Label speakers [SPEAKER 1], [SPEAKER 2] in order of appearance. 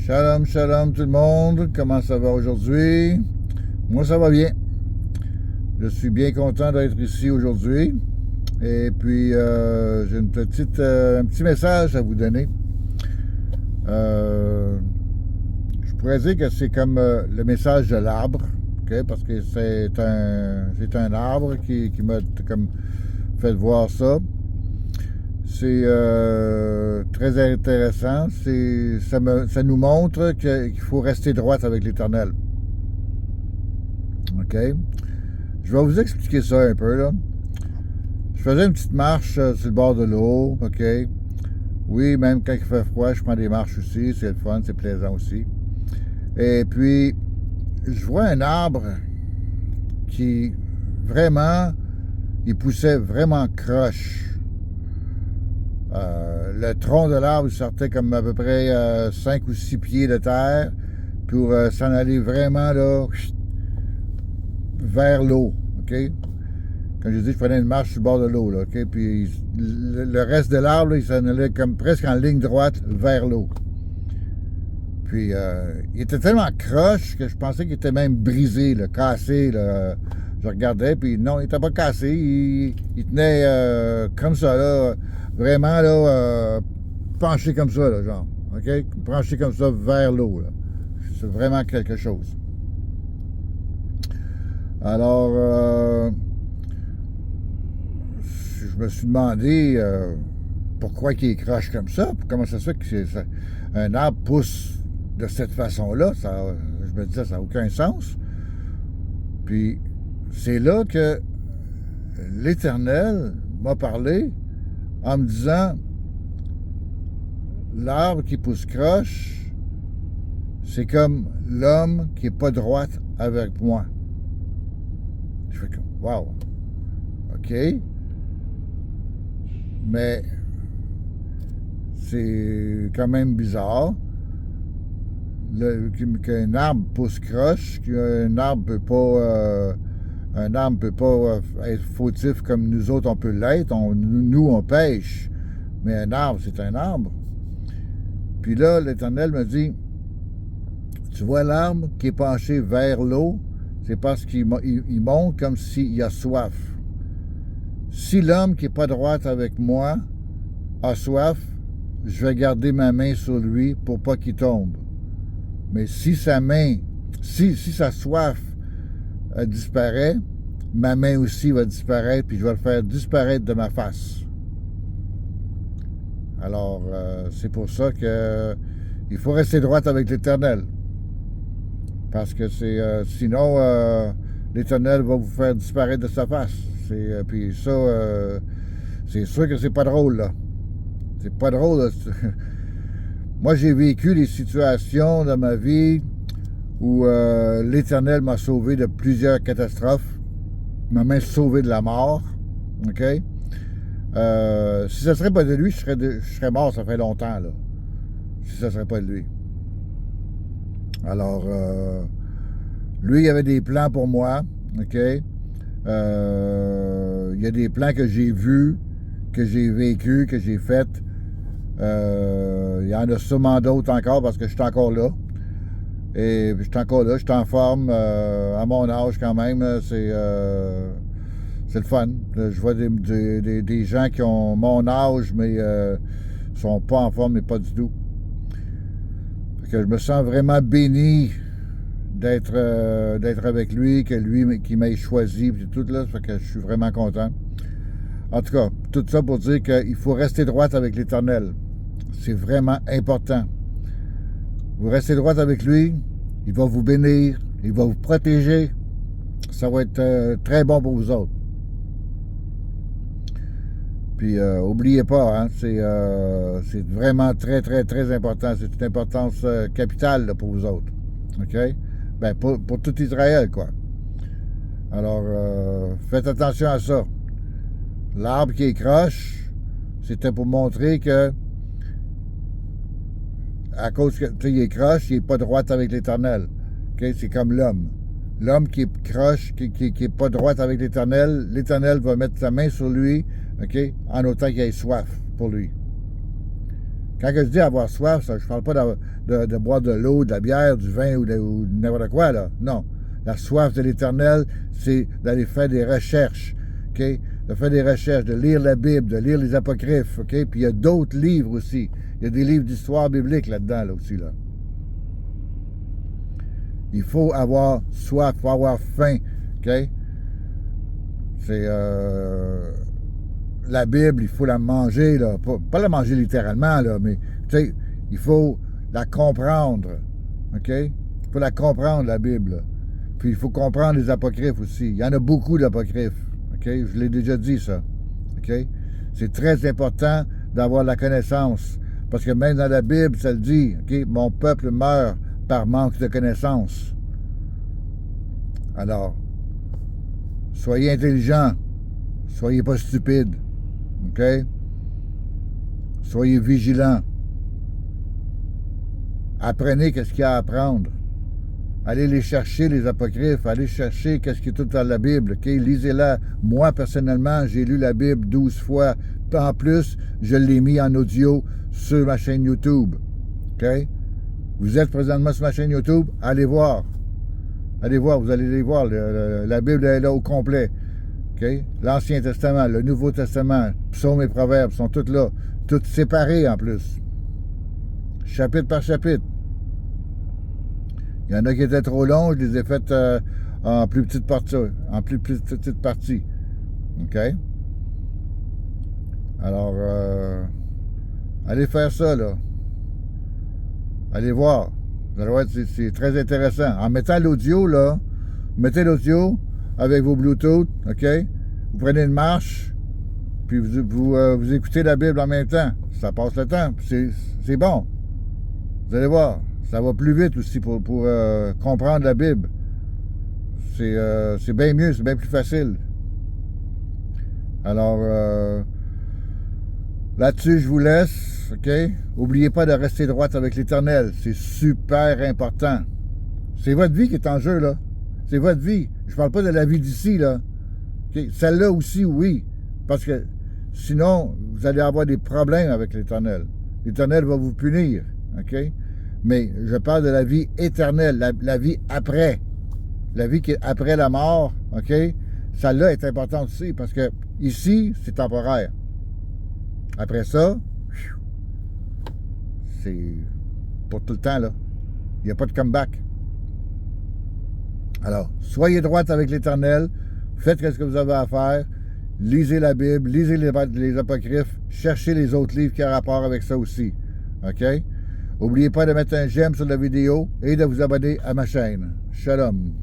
[SPEAKER 1] Shalom, shalom tout le monde. Comment ça va aujourd'hui? Moi, ça va bien. Je suis bien content d'être ici aujourd'hui. Et puis, j'ai un petit message à vous donner. Je pourrais dire que c'est comme le message de l'arbre, okay? Parce que c'est un arbre qui m'a comme fait voir ça. C'est très intéressant. Ça nous montre qu'il faut rester droit avec l'Éternel. OK? Je vais vous expliquer ça un peu, là. Je faisais une petite marche sur le bord de l'eau, OK? Oui, même quand il fait froid, je prends des marches aussi. C'est le fun, c'est plaisant aussi. Et puis, je vois un arbre qui, vraiment, il poussait vraiment croche. Le tronc de l'arbre sortait comme à peu près 5 ou 6 pieds de terre pour s'en aller vraiment là vers l'eau. OK? Comme je dis, je prenais une marche sur le bord de l'eau. Là, OK? Puis le reste de l'arbre, là, il s'en allait comme presque en ligne droite vers l'eau. Puis il était tellement croche que je pensais qu'il était même brisé, là, cassé. Là. Je regardais, puis non, il n'était pas cassé. Il tenait comme ça, là. Vraiment, là, penché comme ça, là, genre. OK? Penché comme ça vers l'eau, là. C'est vraiment quelque chose. Alors, je me suis demandé pourquoi il est croche comme ça. Comment ça se fait un arbre pousse de cette façon-là? Je me disais, ça n'a aucun sens. Puis, c'est là que l'Éternel m'a parlé en me disant, l'arbre qui pousse croche, c'est comme l'homme qui n'est pas droit avec moi. Je fais comme, wow, OK. Mais c'est quand même bizarre qu'un arbre pousse croche, qu'un arbre peut pas... un arbre ne peut pas être fautif comme nous autres, on peut l'être. Nous, on pêche. Mais un arbre, c'est un arbre. Puis là, l'Éternel me dit, tu vois l'arbre qui est penché vers l'eau, c'est parce qu'il monte comme s'il a soif. Si l'homme qui n'est pas droit avec moi a soif, je vais garder ma main sur lui pour pas qu'il tombe. Mais si sa soif disparaît, ma main aussi va disparaître, puis je vais le faire disparaître de ma face. Alors, c'est pour ça que il faut rester droit avec l'Éternel. Parce que sinon, l'Éternel va vous faire disparaître de sa face. Puis ça, c'est sûr que c'est pas drôle, là. C'est pas drôle, là. Moi, j'ai vécu des situations dans ma vie où l'Éternel m'a sauvé de plusieurs catastrophes, m'a même sauvé de la mort. OK? Si ça ne serait pas de lui, je serais mort, ça fait longtemps, là. Si ça ne serait pas de lui. Alors, lui, il avait des plans pour moi. OK? Il y a des plans que j'ai vus, que j'ai vécus, que j'ai faits. Il y en a sûrement d'autres encore parce que je suis encore là. Et je suis encore là, je suis en forme à mon âge quand même. C'est le fun. Je vois des gens qui ont mon âge, mais sont pas en forme, mais pas du tout. Fait que je me sens vraiment béni d'être avec lui, que lui qui m'ait choisi, puis tout là. Fait que je suis vraiment content. En tout cas, tout ça pour dire qu'il faut rester droit avec l'Éternel. C'est vraiment important. Vous restez droit avec lui, il va vous bénir, il va vous protéger. Ça va être très bon pour vous autres. Puis, oubliez pas, hein, c'est vraiment très, très, très important. C'est une importance capitale là, pour vous autres. OK? Ben, pour tout Israël, quoi. Alors, faites attention à ça. L'arbre qui est croche, c'était pour montrer que à cause qu'il est croche, il n'est pas droit avec l'Éternel. Okay? C'est comme l'homme. L'homme qui est croche, qui n'est pas droit avec l'Éternel, l'Éternel va mettre sa main sur lui, okay? En autant qu'il ait soif pour lui. Quand je dis avoir soif, ça, je ne parle pas de boire de l'eau, de la bière, du vin ou n'importe quoi, là. Non. La soif de l'Éternel, c'est d'aller faire des recherches, OK? De faire des recherches, de lire la Bible, de lire les apocryphes, OK? Puis il y a d'autres livres aussi. Il y a des livres d'histoire biblique là-dedans, là aussi, là. Il faut avoir soif, il faut avoir faim, OK? C'est... la Bible, il faut la manger, là. Pas la manger littéralement, là, mais, tu sais, il faut la comprendre, OK? Il faut la comprendre, la Bible, là. Puis il faut comprendre les apocryphes aussi. Il y en a beaucoup d'apocryphes, OK? Je l'ai déjà dit, ça, OK? C'est très important d'avoir la connaissance, parce que même dans la Bible, ça le dit, OK? Mon peuple meurt par manque de connaissance. Alors, soyez intelligents, soyez pas stupides, OK? Soyez vigilants. Apprenez qu'est-ce qu'il y a à apprendre. Allez les chercher, les apocryphes. Allez chercher qu'est-ce qui est tout dans la Bible. OK? Lisez-la. Moi, personnellement, j'ai lu la Bible 12 fois. En plus, je l'ai mis en audio sur ma chaîne YouTube. OK? Vous êtes présentement sur ma chaîne YouTube? Allez voir. Allez voir, vous allez les voir. La Bible est là au complet. OK? L'Ancien Testament, le Nouveau Testament, Psaumes et Proverbes sont tous là. Tous séparés en plus. Chapitre par chapitre. Il y en a qui étaient trop longs, je les ai faites en plus petite partie. En plus petite partie. OK? Alors, allez faire ça, là. Allez voir. Vous allez voir, c'est très intéressant. En mettant l'audio, là, mettez l'audio avec vos Bluetooth, OK? Vous prenez une marche, puis vous écoutez la Bible en même temps. Ça passe le temps. C'est bon. Vous allez voir. Ça va plus vite aussi pour comprendre la Bible. C'est bien mieux, c'est bien plus facile. Alors, là-dessus, je vous laisse, OK? N'oubliez pas de rester droite avec l'Éternel. C'est super important. C'est votre vie qui est en jeu, là. C'est votre vie. Je parle pas de la vie d'ici, là. Okay? Celle-là aussi, oui. Parce que sinon, vous allez avoir des problèmes avec l'Éternel. L'Éternel va vous punir, OK? Mais je parle de la vie éternelle, la vie après. La vie qui est après la mort, OK? Celle-là est importante aussi parce que ici, c'est temporaire. Après ça, c'est pour tout le temps, là. Il n'y a pas de comeback. Alors, soyez droite avec l'Éternel. Faites ce que vous avez à faire. Lisez la Bible, lisez les apocryphes. Cherchez les autres livres qui ont rapport avec ça aussi. OK? N'oubliez pas de mettre un j'aime sur la vidéo et de vous abonner à ma chaîne. Shalom.